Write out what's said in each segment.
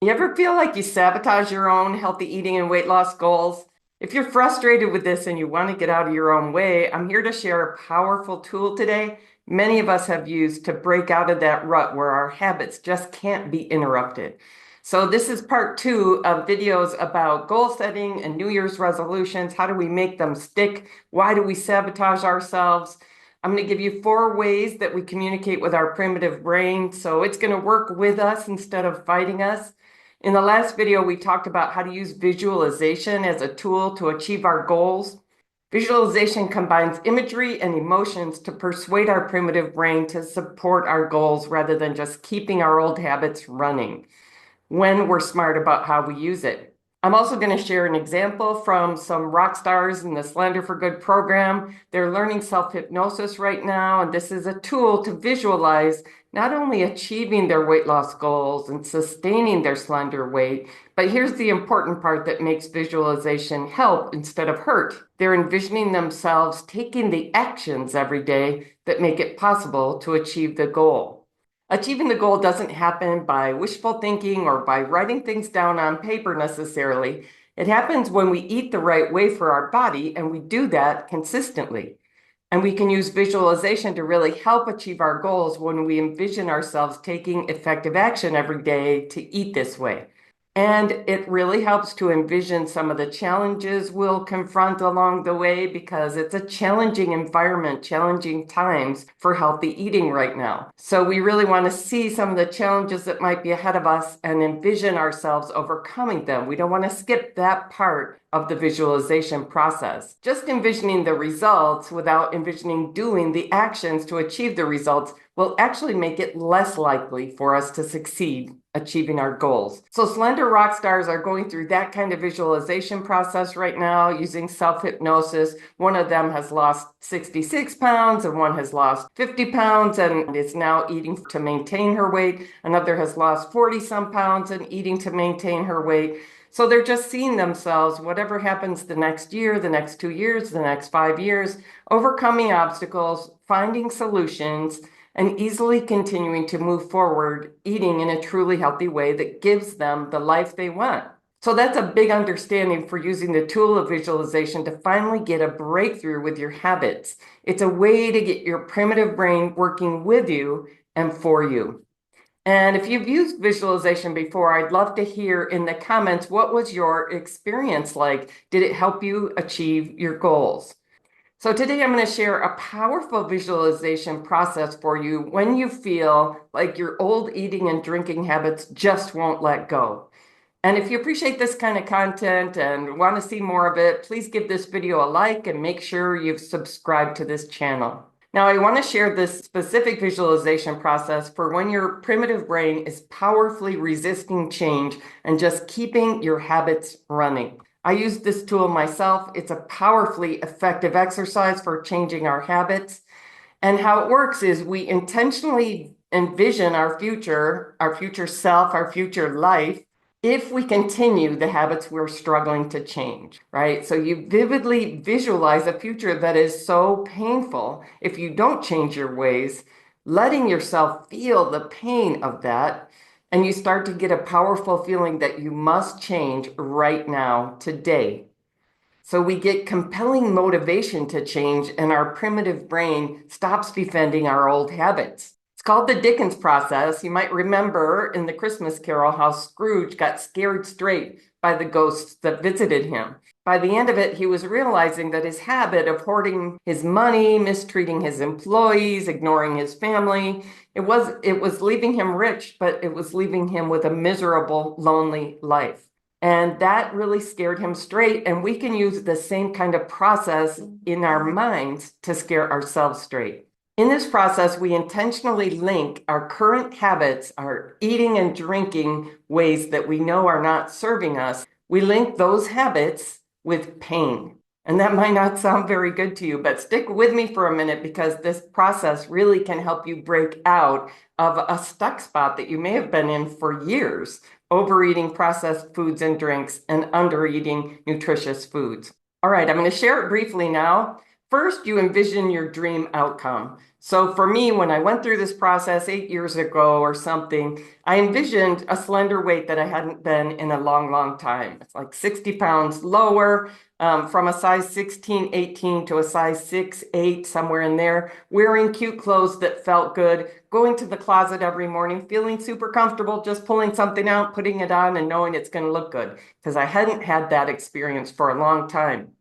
You ever feel like you sabotage your own healthy eating and weight loss goals? If you're frustrated with this and you want to get out of your own way, I'm here to share a powerful tool today many of us have used to break out of that rut where our habits just can't be interrupted. So this is part 2 of videos about goal setting and New Year's resolutions. How do we make them stick? Why do we sabotage ourselves? I'm going to give you 4 ways that we communicate with our primitive brain, so it's going to work with us instead of fighting us. In the last video, we talked about how to use visualization as a tool to achieve our goals. Visualization combines imagery and emotions to persuade our primitive brain to support our goals rather than just keeping our old habits running when we're smart about how we use it. I'm also going to share an example from some rock stars in the Slender for Good program. They're learning self-hypnosis right now, and this is a tool to visualize not only achieving their weight loss goals and sustaining their slender weight, but here's the important part that makes visualization help instead of hurt. They're envisioning themselves taking the actions every day that make it possible to achieve the goal. Achieving the goal doesn't happen by wishful thinking or by writing things down on paper necessarily. It happens when we eat the right way for our body, and we do that consistently. And we can use visualization to really help achieve our goals when we envision ourselves taking effective action every day to eat this way. And it really helps to envision some of the challenges we'll confront along the way, because it's a challenging environment, challenging times for healthy eating right now. So we really want to see some of the challenges that might be ahead of us and envision ourselves overcoming them. We don't want to skip that part of the visualization process. Just envisioning the results without envisioning doing the actions to achieve the results will actually make it less likely for us to succeed achieving our goals. So slender rock stars are going through that kind of visualization process right now using self-hypnosis. One of them has lost 66 pounds and one has lost 50 pounds and is now eating to maintain her weight. Another has lost 40 some pounds and eating to maintain her weight. So they're just seeing themselves, whatever happens the next year, the next 2 years, the next 5 years, overcoming obstacles, finding solutions, and easily continuing to move forward, eating in a truly healthy way that gives them the life they want. So that's a big understanding for using the tool of visualization to finally get a breakthrough with your habits. It's a way to get your primitive brain working with you and for you. And if you've used visualization before, I'd love to hear in the comments, what was your experience like? Did it help you achieve your goals? So today I'm going to share a powerful visualization process for you when you feel like your old eating and drinking habits just won't let go. And if you appreciate this kind of content and want to see more of it, please give this video a like and make sure you've subscribed to this channel. Now, I want to share this specific visualization process for when your primitive brain is powerfully resisting change and just keeping your habits running. I use this tool myself. It's a powerfully effective exercise for changing our habits. And how it works is we intentionally envision our future self, our future life, if we continue the habits we're struggling to change, right? So you vividly visualize a future that is so painful if you don't change your ways, letting yourself feel the pain of that, and you start to get a powerful feeling that you must change right now, today. So we get compelling motivation to change, and our primitive brain stops defending our old habits. It's called the Dickens process. You might remember in the Christmas Carol how Scrooge got scared straight by the ghosts that visited him. By the end of it, he was realizing that his habit of hoarding his money, mistreating his employees, ignoring his family, it was leaving him rich, but it was leaving him with a miserable, lonely life. And that really scared him straight. And we can use the same kind of process in our minds to scare ourselves straight. In this process, we intentionally link our current habits, our eating and drinking ways that we know are not serving us. We link those habits with pain. And that might not sound very good to you, but stick with me for a minute, because this process really can help you break out of a stuck spot that you may have been in for years, overeating processed foods and drinks and undereating nutritious foods. All right, I'm going to share it briefly now. First, you envision your dream outcome. So for me, when I went through this process 8 years ago or something, I envisioned a slender weight that I hadn't been in a long, long time. It's like 60 pounds lower, from a size 16, 18 to a size 6, 8, somewhere in there, wearing cute clothes that felt good, going to the closet every morning, feeling super comfortable, just pulling something out, putting it on, and knowing it's going to look good, because I hadn't had that experience for a long time.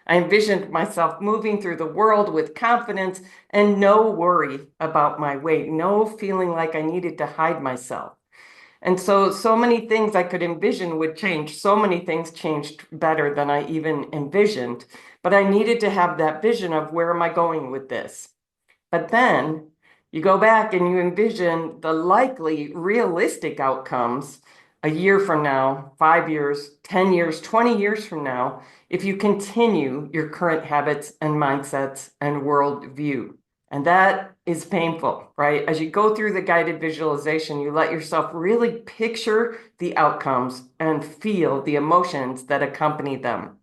I envisioned myself moving through the world with confidence and no worry about my weight, no feeling like I needed to hide myself. And so many things I could envision would change. So many things changed better than I even envisioned. But I needed to have that vision of where am I going with this? But then you go back and you envision the likely realistic outcomes a year from now, 5 years, 10 years, 20 years from now, if you continue your current habits and mindsets and worldview. And that is painful, right? As you go through the guided visualization, you let yourself really picture the outcomes and feel the emotions that accompany them.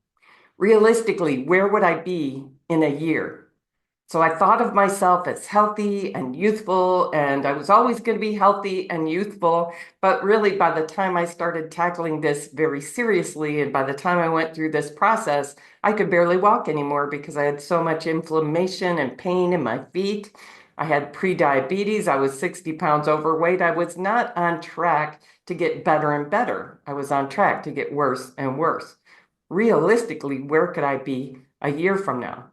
Realistically, where would I be in a year? So I thought of myself as healthy and youthful, and I was always going to be healthy and youthful. But really, by the time I started tackling this very seriously, and by the time I went through this process, I could barely walk anymore because I had so much inflammation and pain in my feet. I had pre-diabetes. I was 60 pounds overweight. I was not on track to get better and better. I was on track to get worse and worse. Realistically, where could I be a year from now?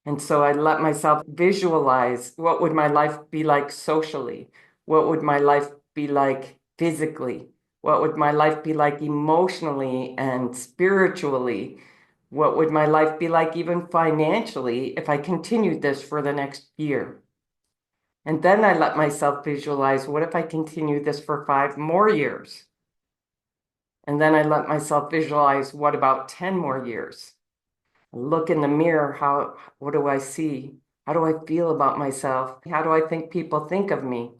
And so I let myself visualize what would my life be like socially? What would my life be like physically? What would my life be like emotionally and spiritually? What would my life be like even financially if I continued this for the next year? And then I let myself visualize, what if I continue this for 5 more years? And then I let myself visualize, what about 10 more years? Look in the mirror, what do I see? How do I feel about myself? How do I think people think of me?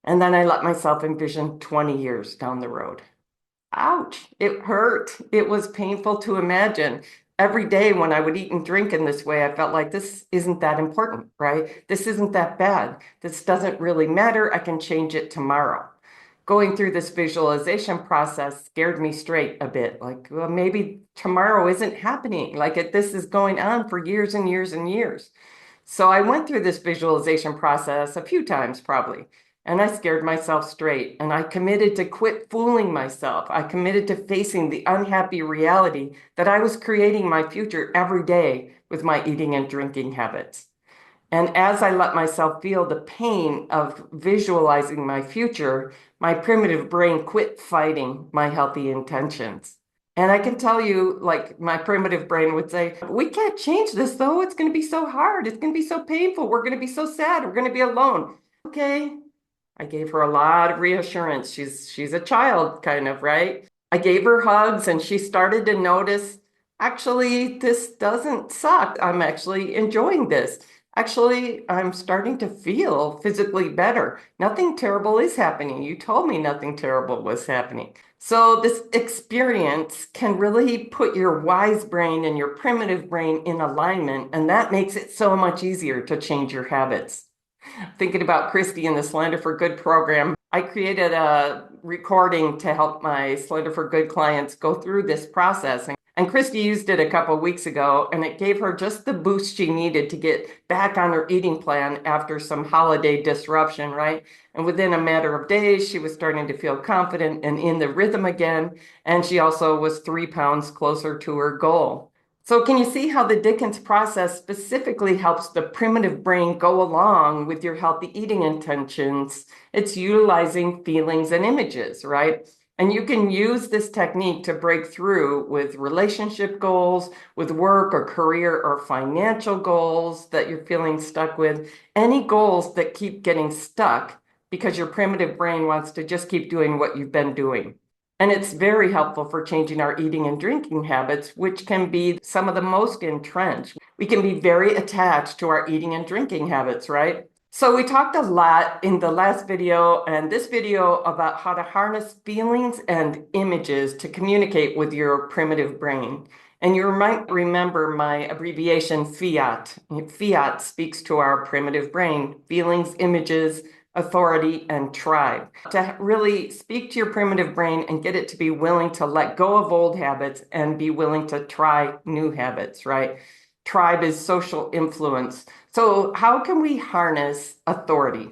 And then I let myself envision 20 years down the road. Ouch, it hurt. It was painful to imagine. Every day when I would eat and drink in this way, I felt like this isn't that important, right? This isn't that bad. This doesn't really matter. I can change it tomorrow. Going through this visualization process scared me straight a bit. Like, well, maybe tomorrow isn't happening. This is going on for years and years and years. So I went through this visualization process a few times probably, and I scared myself straight. And I committed to quit fooling myself. I committed to facing the unhappy reality that I was creating my future every day with my eating and drinking habits. And as I let myself feel the pain of visualizing my future, my primitive brain quit fighting my healthy intentions. And I can tell you, like my primitive brain would say, we can't change this though. It's going to be so hard. It's going to be so painful. We're going to be so sad. We're going to be alone. Okay. I gave her a lot of reassurance. She's a child kind of, right? I gave her hugs and she started to notice, actually, this doesn't suck. I'm actually enjoying this. Actually, I'm starting to feel physically better. Nothing terrible is happening. You told me nothing terrible was happening. So this experience can really put your wise brain and your primitive brain in alignment, and that makes it so much easier to change your habits. Thinking about Christy and the Slender for Good program, I created a recording to help my Slender for Good clients go through this process. And Christy used it a couple of weeks ago, and it gave her just the boost she needed to get back on her eating plan after some holiday disruption, right? And within a matter of days, she was starting to feel confident and in the rhythm again. And she also was 3 pounds closer to her goal. So can you see how the Dickens process specifically helps the primitive brain go along with your healthy eating intentions? It's utilizing feelings and images, right? And you can use this technique to break through with relationship goals, with work or career or financial goals that you're feeling stuck with, any goals that keep getting stuck because your primitive brain wants to just keep doing what you've been doing. And it's very helpful for changing our eating and drinking habits, which can be some of the most entrenched. We can be very attached to our eating and drinking habits, right? So we talked a lot in the last video and this video about how to harness feelings and images to communicate with your primitive brain. And you might remember my abbreviation FIAT. FIAT speaks to our primitive brain: feelings, images, authority, and tribe. To really speak to your primitive brain and get it to be willing to let go of old habits and be willing to try new habits, right? Tribe is social influence. So how can we harness authority?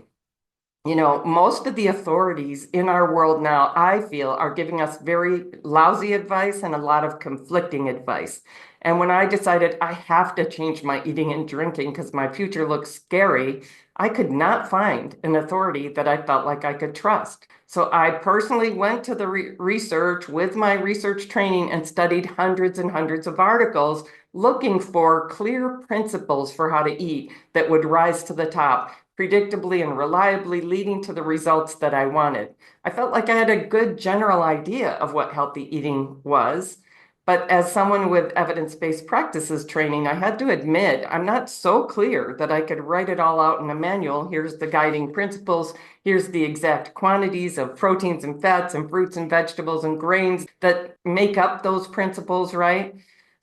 You know, most of the authorities in our world now, I feel, are giving us very lousy advice and a lot of conflicting advice. And when I decided I have to change my eating and drinking because my future looks scary, I could not find an authority that I felt like I could trust. So I personally went to the research with my research training and studied hundreds and hundreds of articles looking for clear principles for how to eat that would rise to the top, predictably and reliably, leading to the results that I wanted. I felt like I had a good general idea of what healthy eating was, but as someone with evidence-based practices training, I had to admit I'm not so clear that I could write it all out in a manual. Here's the guiding principles. Here's the exact quantities of proteins and fats and fruits and vegetables and grains that make up those principles, right?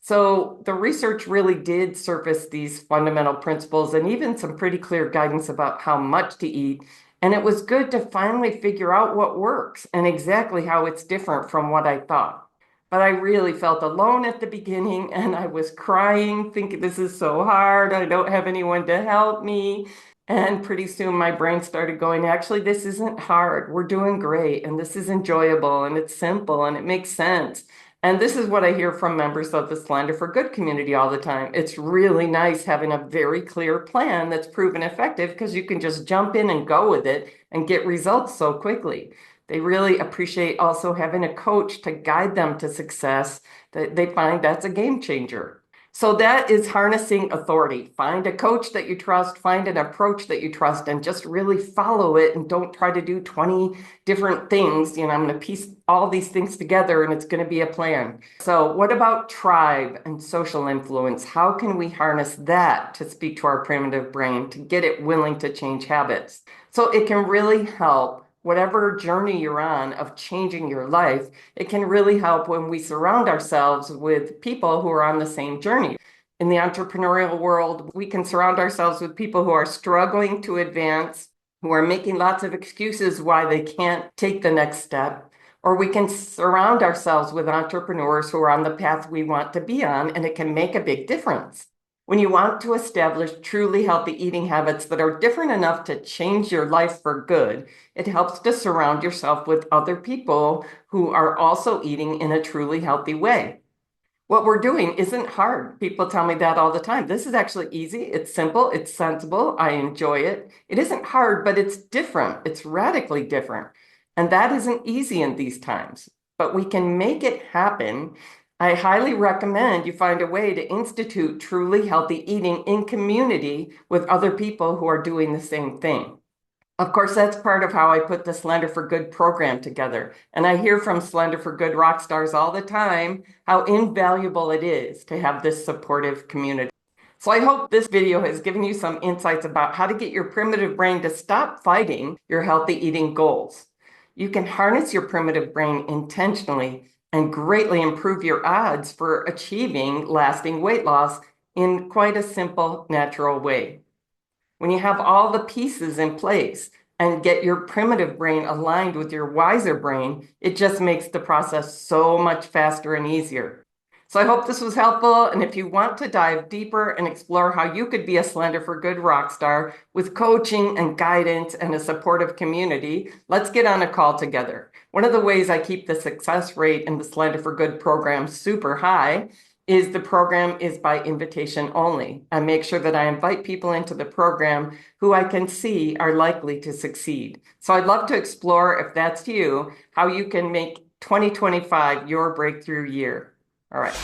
So the research really did surface these fundamental principles and even some pretty clear guidance about how much to eat. And it was good to finally figure out what works and exactly how it's different from what I thought. But I really felt alone at the beginning, and I was crying, thinking this is so hard. I don't have anyone to help me. And pretty soon my brain started going, actually, this isn't hard. We're doing great. And this is enjoyable and it's simple and it makes sense. And this is what I hear from members of the Slender for Good community all the time. It's really nice having a very clear plan that's proven effective because you can just jump in and go with it and get results so quickly. They really appreciate also having a coach to guide them to success. They find that's a game changer. So that is harnessing authority. Find a coach that you trust, find an approach that you trust, and just really follow it and don't try to do 20 different things. You know, I'm going to piece all these things together and it's going to be a plan. So what about tribe and social influence? How can we harness that to speak to our primitive brain, to get it willing to change habits? So it can really help whatever journey you're on of changing your life. It can really help when we surround ourselves with people who are on the same journey. In the entrepreneurial world, we can surround ourselves with people who are struggling to advance, who are making lots of excuses why they can't take the next step. Or we can surround ourselves with entrepreneurs who are on the path we want to be on, and it can make a big difference. When you want to establish truly healthy eating habits that are different enough to change your life for good, it helps to surround yourself with other people who are also eating in a truly healthy way. What we're doing isn't hard. People tell me that all the time. This is actually easy. It's simple. It's sensible. I enjoy it. It isn't hard, but it's different. It's radically different. And that isn't easy in these times, but we can make it happen. I highly recommend you find a way to institute truly healthy eating in community with other people who are doing the same thing. Of course, that's part of how I put the Slender for Good program together. And I hear from Slender for Good rock stars all the time how invaluable it is to have this supportive community. So I hope this video has given you some insights about how to get your primitive brain to stop fighting your healthy eating goals. You can harness your primitive brain intentionally and greatly improve your odds for achieving lasting weight loss in quite a simple, natural way. When you have all the pieces in place and get your primitive brain aligned with your wiser brain, it just makes the process so much faster and easier. So I hope this was helpful. And if you want to dive deeper and explore how you could be a Slender for Good rock star with coaching and guidance and a supportive community, let's get on a call together. One of the ways I keep the success rate in the Slender for Good program super high is the program is by invitation only. I make sure that I invite people into the program who I can see are likely to succeed. So I'd love to explore, if that's you, how you can make 2025 your breakthrough year. All right.